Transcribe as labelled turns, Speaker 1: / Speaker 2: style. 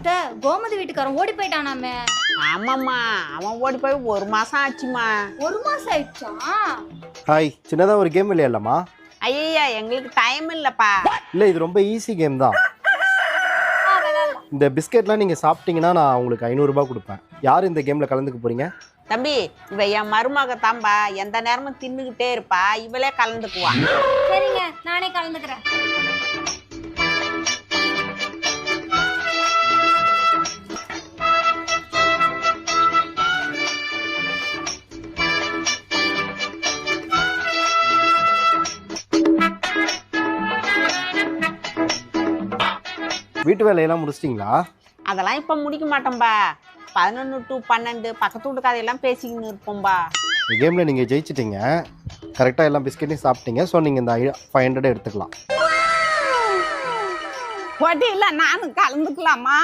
Speaker 1: அத்தை கோமதி வீட்டுக்காரன் ஓடி போயிட்டானாமே.
Speaker 2: ஆமாம்மா, அவன் ஓடி போய் 1 மாசம் ஆச்சுமா.
Speaker 1: 1 மாசம் ஆயிடுச்சா?
Speaker 3: ஹாய், சின்னதாக ஒரு கேம் விளையாடலாமா?
Speaker 2: ஐயா, எங்களுக்கு டைம் இல்லப்பா.
Speaker 3: இல்லை, இது ரொம்ப ஈஸி கேம் தான். இந்த பிஸ்கெட்லாம் நீங்கள் சாப்பிட்டீங்கன்னா நான் உங்களுக்கு 500 ரூபாய் கொடுப்பேன். யார் இந்த கேமில் கலந்துக்க போகிறீங்க?
Speaker 2: தம்பி, இவ என் மருமக தாம்பா, எந்த நேரமும் தின்னுகிட்டே இருப்பா, இவளே கலந்துக்குவா.
Speaker 1: சரிங்க, நானே கலந்துக்கிறேன்.
Speaker 3: வீட்டு வேலையெல்லாம் முடிச்சிட்டிங்களா?
Speaker 2: அதெல்லாம் இப்ப முடிக்க மாட்டோம்பா. 11 to 12 பக்கத்து வீட்டு கதையெல்லாம் பேசிக்கின்னு இருப்போம்பா.
Speaker 3: இந்த கேமில் நீங்கள் ஜெயிச்சிட்டிங்க. கரெக்டாக எல்லாம் பிஸ்கெட்டையும் சாப்பிட்டீங்க. ஸோ நீங்கள் இந்த 500 எடுத்துக்கலாம்.
Speaker 2: போட்டி இல்லை, நானும் கலந்துக்கலாமா?